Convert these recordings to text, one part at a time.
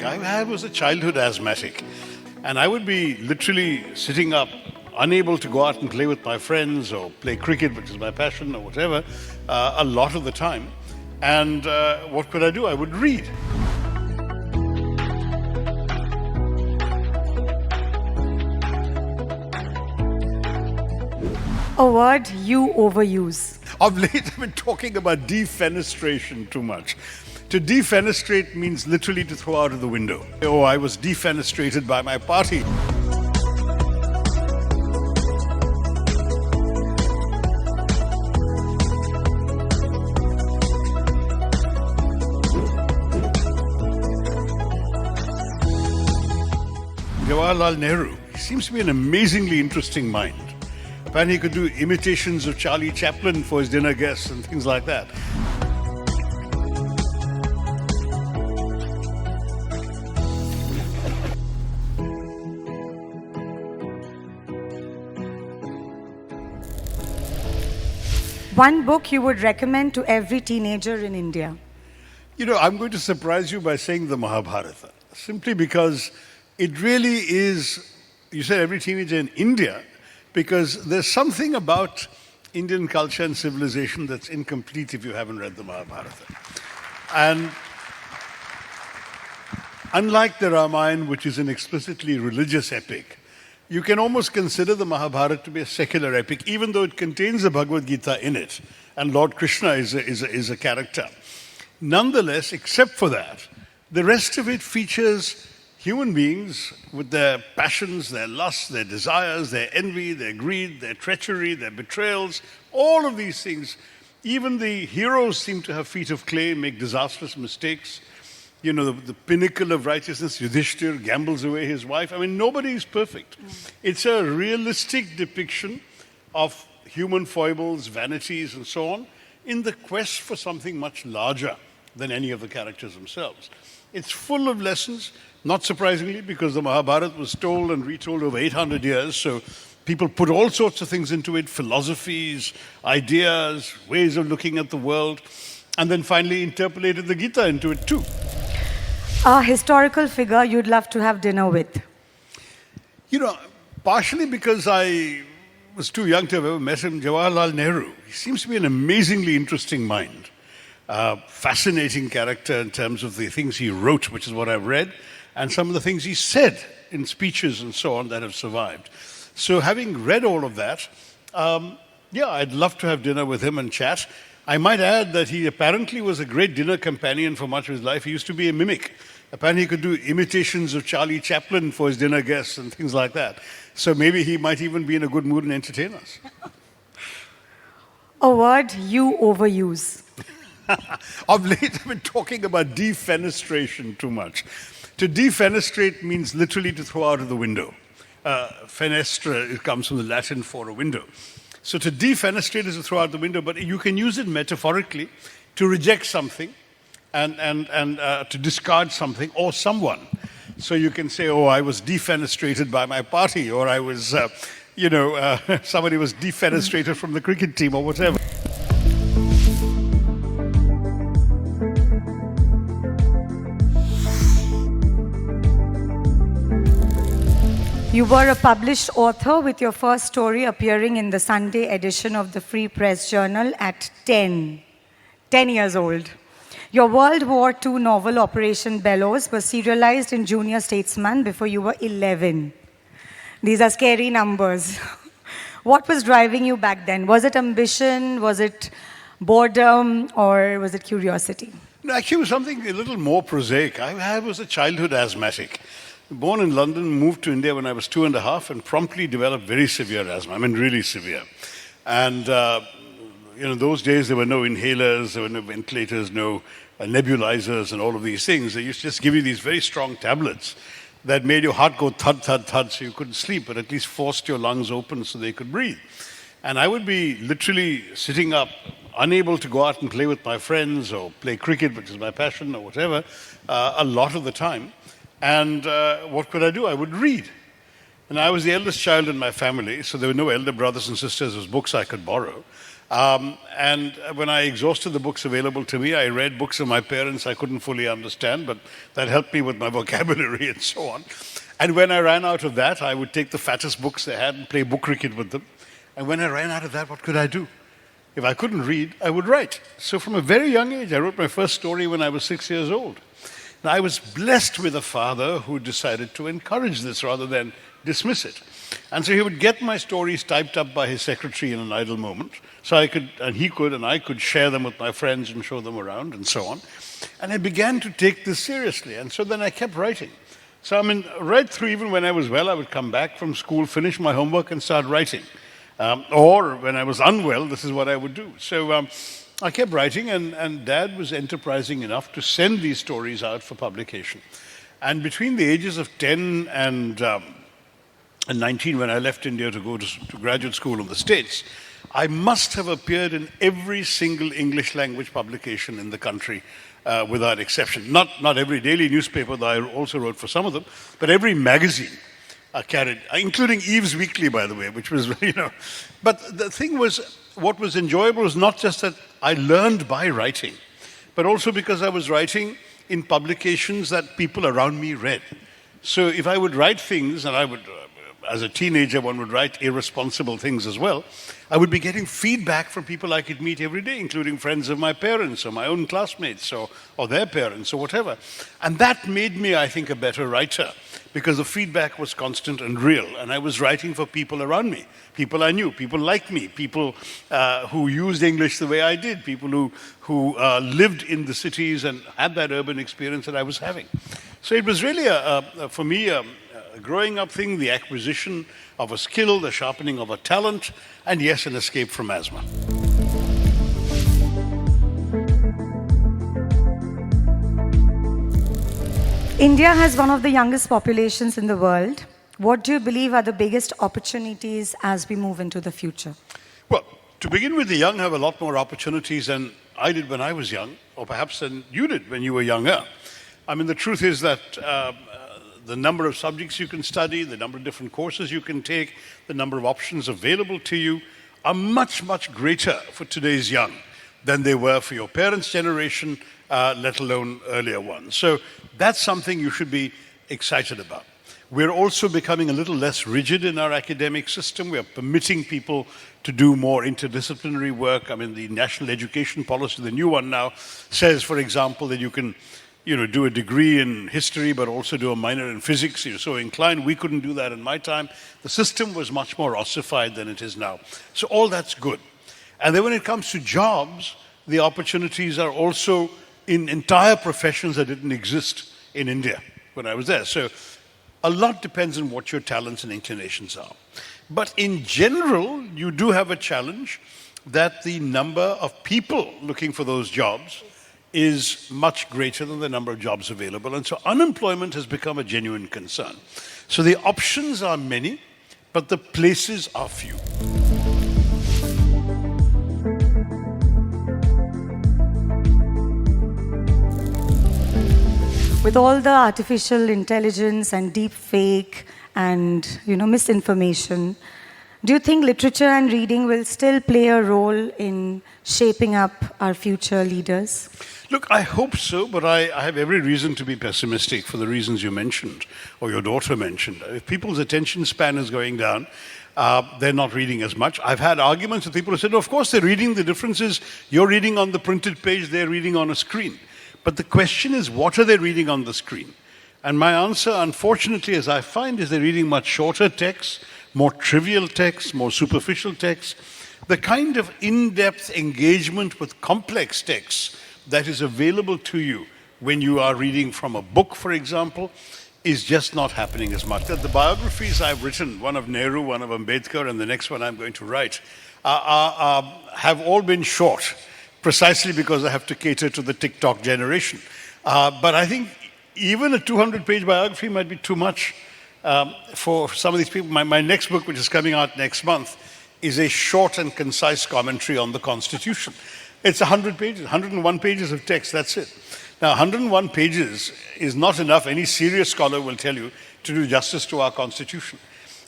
I was a childhood asthmatic, and I would be literally sitting up, unable to go out and play with my friends or play cricket, which is my passion, or whatever, a lot of the time. And what could I do? I would read. A word you overuse. Of late, I've been talking about defenestration too much. To defenestrate means literally to throw out of the window. Oh, I was defenestrated by my party. Jawaharlal Nehru, he seems to be an amazingly interesting mind. Apparently he could do imitations of Charlie Chaplin for his dinner guests and things like that. One book you would recommend to every teenager in India. You know, I'm going to surprise you by saying the Mahabharata, simply because it really is, you said every teenager in India, because there's something about Indian culture and civilization that's incomplete if you haven't read the Mahabharata. And unlike the Ramayana, which is an explicitly religious epic, you can almost consider the Mahabharata to be a secular epic, even though it contains the Bhagavad Gita in it, and Lord Krishna is a character. Nonetheless, except for that, the rest of it features human beings with their passions, their lusts, their desires, their envy, their greed, their treachery, their betrayals, all of these things. Even the heroes seem to have feet of clay, make disastrous mistakes. You know, the pinnacle of righteousness, Yudhishthir gambles away his wife. I mean, nobody is perfect. It's a realistic depiction of human foibles, vanities, and so on, in the quest for something much larger than any of the characters themselves. It's full of lessons, not surprisingly, because the Mahabharata was told and retold over 800 years, so people put all sorts of things into it, philosophies, ideas, ways of looking at the world, and then finally interpolated the Gita into it too. A historical figure you'd love to have dinner with. You know, partially because I was too young to have ever met him, Jawaharlal Nehru. He seems to be an amazingly interesting mind. Fascinating character in terms of the things he wrote, which is what I've read, and some of the things he said in speeches and so on that have survived. So having read all of that, I'd love to have dinner with him and chat. I might add that he apparently was a great dinner companion for much of his life. He used to be a mimic. Apparently he could do imitations of Charlie Chaplin for his dinner guests and things like that. So maybe he might even be in a good mood and entertain us. A word you overuse. Of late, I've been talking about defenestration too much. To defenestrate means literally to throw out of the window. Fenestra, it comes from the Latin for a window. So to defenestrate is to throw out the window, but you can use it metaphorically to reject something and to discard something or someone. So you can say, oh, I was defenestrated by my party, or I was, somebody was defenestrated from the cricket team or whatever. You were a published author with your first story appearing in the Sunday edition of the Free Press Journal at 10 years old. Your World War II novel Operation Bellows was serialized in Junior Statesman before you were 11. These are scary numbers. What was driving you back then? Was it ambition? Was it boredom? Or was it curiosity? No, actually, it was something a little more prosaic. I was a childhood asthmatic. Born in London, moved to India when I was 2.5 and promptly developed very severe asthma. I mean, really severe. And, those days there were no inhalers, there were no ventilators, no nebulizers and all of these things. They used to just give you these very strong tablets that made your heart go thud, thud, thud, so you couldn't sleep, but at least forced your lungs open so they could breathe. And I would be literally sitting up, unable to go out and play with my friends or play cricket, which is my passion, or whatever, a lot of the time. And what could I do? I would read. And I was the eldest child in my family, so there were no elder brothers and sisters whose books I could borrow. And when I exhausted the books available to me, I read books of my parents I couldn't fully understand, but that helped me with my vocabulary and so on. And when I ran out of that, I would take the fattest books they had and play book cricket with them. And when I ran out of that, what could I do? If I couldn't read, I would write. So from a very young age, I wrote my first story when I was 6 years old. Now, I was blessed with a father who decided to encourage this rather than dismiss it. And so he would get my stories typed up by his secretary in an idle moment. So I could share them with my friends and show them around and so on. And I began to take this seriously. And so then I kept writing. So right through, even when I was well, I would come back from school, finish my homework and start writing. Or when I was unwell, this is what I would do. So I kept writing, and Dad was enterprising enough to send these stories out for publication. And between the ages of 10 and 19, when I left India to go to graduate school in the States, I must have appeared in every single English language publication in the country without exception. Not every daily newspaper, though I also wrote for some of them, but every magazine. Carried, including Eve's Weekly, by the way, which was, But the thing was, what was enjoyable was not just that I learned by writing, but also because I was writing in publications that people around me read. So if I would write things, and I would, as a teenager, one would write irresponsible things as well, I would be getting feedback from people I could meet every day, including friends of my parents or my own classmates or their parents or whatever. And that made me, I think, a better writer, because the feedback was constant and real. And I was writing for people around me, people I knew, people like me, people who used English the way I did, people who lived in the cities and had that urban experience that I was having. So it was really, for me, a growing up thing, the acquisition of a skill, the sharpening of a talent, and yes, an escape from asthma. India has one of the youngest populations in the world. What do you believe are the biggest opportunities as we move into the future? Well, to begin with, the young have a lot more opportunities than I did when I was young, or perhaps than you did when you were younger. The truth is that the number of subjects you can study, the number of different courses you can take, the number of options available to you are much, much greater for today's young than they were for your parents' generation, let alone earlier ones. So that's something you should be excited about. We're also becoming a little less rigid in our academic system. We are permitting people to do more interdisciplinary work. The national education policy, the new one now, says, for example, that you can do a degree in history, but also do a minor in physics. You're so inclined. We couldn't do that in my time. The system was much more ossified than it is now. So all that's good. And then when it comes to jobs, the opportunities are also in entire professions that didn't exist in India when I was there. So a lot depends on what your talents and inclinations are. But in general, you do have a challenge that the number of people looking for those jobs is much greater than the number of jobs available. And so unemployment has become a genuine concern. So the options are many, but the places are few. With all the artificial intelligence and deep fake and misinformation, do you think literature and reading will still play a role in shaping up our future leaders? Look, I hope so, but I have every reason to be pessimistic for the reasons you mentioned, or your daughter mentioned. If people's attention span is going down, they're not reading as much. I've had arguments with people who said, of course they're reading. The difference is you're reading on the printed page, they're reading on a screen. But the question is, what are they reading on the screen? And my answer, unfortunately, as I find, is they're reading much shorter texts, more trivial texts, more superficial texts. The kind of in-depth engagement with complex texts that is available to you when you are reading from a book, for example, is just not happening as much. The biographies I've written, one of Nehru, one of Ambedkar, and the next one I'm going to write, have all been short, precisely because I have to cater to the TikTok generation. But I think even a 200-page biography might be too much for some of these people. My next book, which is coming out next month, is a short and concise commentary on the Constitution. It's 100 pages, 101 pages of text, that's it. Now, 101 pages is not enough, any serious scholar will tell you, to do justice to our Constitution.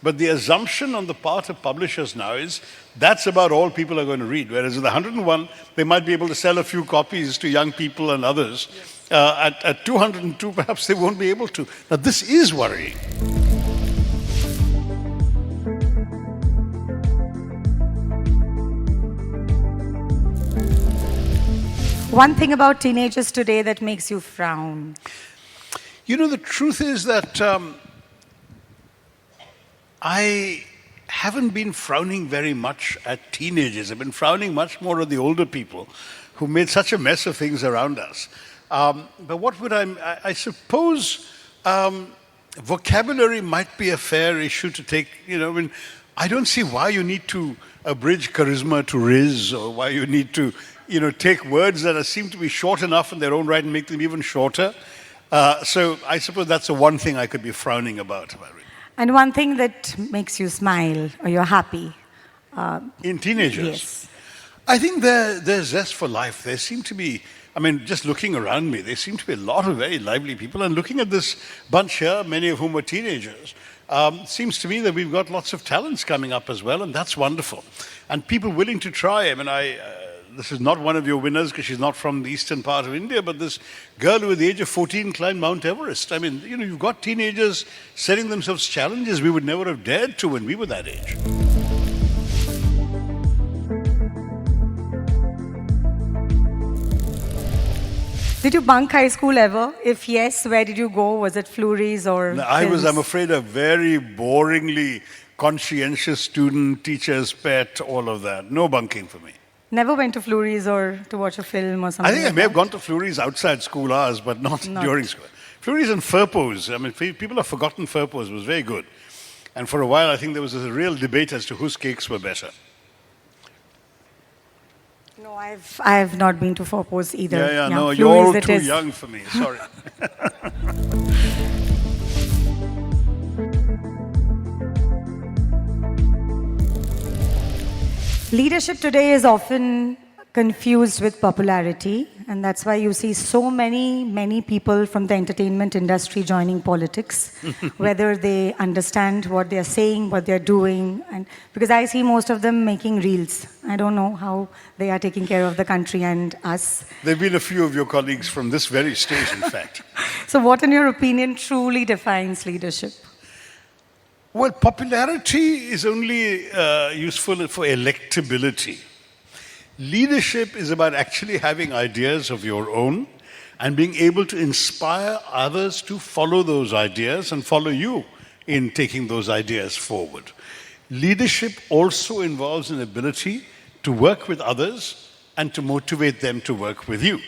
But the assumption on the part of publishers now is that's about all people are going to read. Whereas with the 101, they might be able to sell a few copies to young people and others. At 202, perhaps they won't be able to. Now, this is worrying. One thing about teenagers today that makes you frown. You know, the truth is that I haven't been frowning very much at teenagers. I've been frowning much more at the older people who made such a mess of things around us. But what would I suppose vocabulary might be a fair issue to take. You know, I mean, I don't see why you need to abridge charisma to riz, or why you need to, you know, take words that seem to be short enough in their own right and make them even shorter. So I suppose that's the one thing I could be frowning about. And one thing that makes you smile or you're happy. In teenagers? Yes. I think there's zest for life. There seem to be, I mean, just looking around me, there seem to be a lot of very lively people. And looking at this bunch here, many of whom were teenagers, seems to me that we've got lots of talents coming up as well, and that's wonderful. And people willing to try. I mean, this is not one of your winners because she's not from the eastern part of India, but this girl who at the age of 14 climbed Mount Everest. I mean, you know, you've got teenagers setting themselves challenges we would never have dared to when we were that age. Did you bunk high school ever? If yes, where did you go? Was it Flurys or No, I was, films? I'm afraid, a very boringly conscientious student, teacher's pet, all of that. No bunking for me. Never went to Flurys or to watch a film or something I think I like may have that? gone to Flurys outside school hours, but not during school. Flurys and Firpos, I mean, people have forgotten Firpos, was very good. And for a while, I think there was a real debate as to whose cakes were better. No, I've not been to Firpos either. Yeah, no, Flurys you're all it too is. young for me, sorry. Leadership today is often confused with popularity, and that's why you see so many people from the entertainment industry joining politics, whether they understand what they're saying, what they're doing, and because I see most of them making reels. I don't know how they are taking care of the country and us. There have been a few of your colleagues from this very stage, in fact. So what, in your opinion, truly defines leadership? Well, popularity is only useful for electability. Leadership is about actually having ideas of your own and being able to inspire others to follow those ideas and follow you in taking those ideas forward. Leadership also involves an ability to work with others and to motivate them to work with you.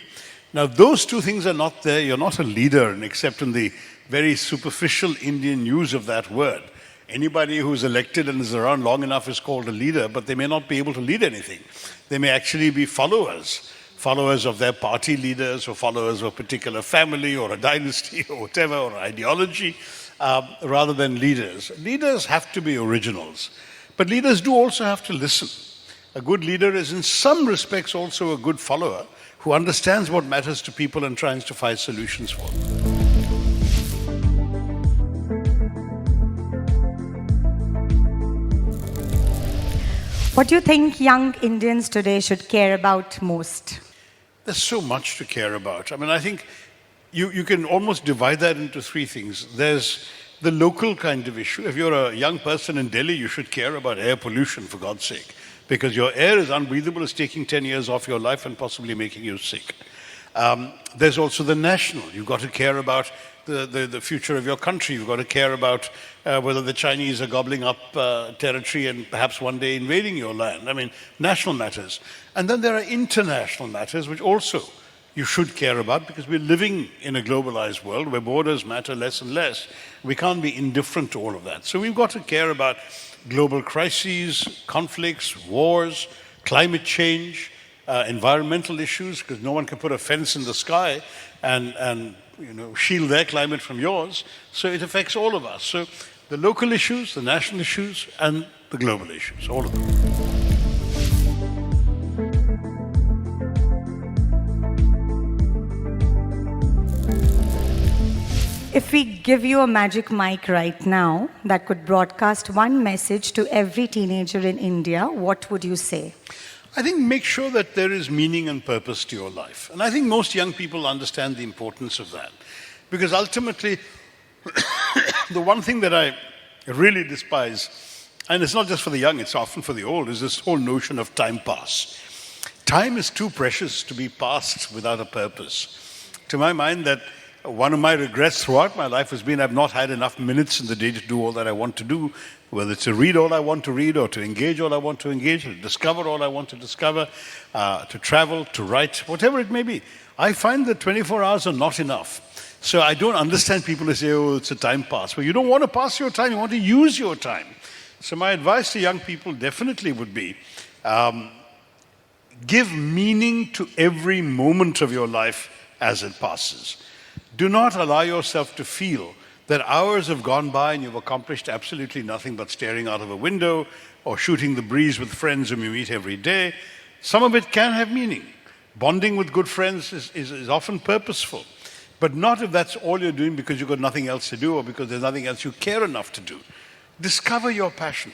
Now, those two things are not there. You're not a leader, except in the very superficial Indian use of that word. Anybody who's elected and is around long enough is called a leader, but they may not be able to lead anything. They may actually be followers of their party leaders or followers of a particular family or a dynasty or whatever, or ideology, rather than leaders. Leaders have to be originals, but leaders do also have to listen. A good leader is in some respects also a good follower who understands what matters to people and tries to find solutions for them. What do you think young Indians today should care about most? There's so much to care about. I mean, I think you can almost divide that into three things. There's the local kind of issue. If you're a young person in Delhi, you should care about air pollution, for God's sake, because your air is unbreathable. It's taking 10 years off your life and possibly making you sick. There's also the national. You've got to care about the future of your country. You've got to care about whether the Chinese are gobbling up territory and perhaps one day invading your land. I mean, national matters. And then there are international matters which also you should care about, because we're living in a globalized world where borders matter less and less. We can't be indifferent to all of that. So we've got to care about global crises, conflicts, wars, climate change, environmental issues, because no one can put a fence in the sky and shield their climate from yours. So it affects all of us. So the local issues, the national issues, and the global issues, all of them. If we give you a magic mic right now that could broadcast one message to every teenager in India, what would you say? I think make sure that there is meaning and purpose to your life. And I think most young people understand the importance of that. Because ultimately, the one thing that I really despise, and it's not just for the young, it's often for the old, is this whole notion of time pass. Time is too precious to be passed without a purpose. To my mind, that one of my regrets throughout my life has been I've not had enough minutes in the day to do all that I want to do, whether it's to read all I want to read, or to engage all I want to engage, or to discover all I want to discover, to travel, to write, whatever it may be. I find that 24 hours are not enough. So I don't understand people who say, oh, it's a time pass. Well, you don't want to pass your time, you want to use your time. So my advice to young people definitely would be, give meaning to every moment of your life as it passes. Do not allow yourself to feel that hours have gone by and you've accomplished absolutely nothing but staring out of a window or shooting the breeze with friends whom you meet every day. Some of it can have meaning. Bonding with good friends is often purposeful, but not if that's all you're doing because you've got nothing else to do or because there's nothing else you care enough to do. Discover your passion.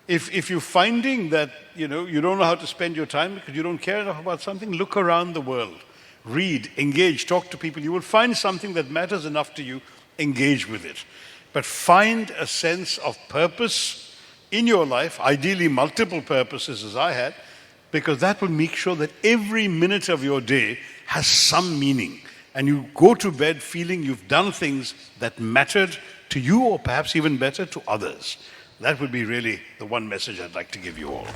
If you're finding that you don't know how to spend your time because you don't care enough about something, look around the world. Read, engage, talk to people. You will find something that matters enough to you, engage with it. But find a sense of purpose in your life, ideally multiple purposes as I had, because that will make sure that every minute of your day has some meaning. And you go to bed feeling you've done things that mattered to you or perhaps even better to others. That would be really the one message I'd like to give you all.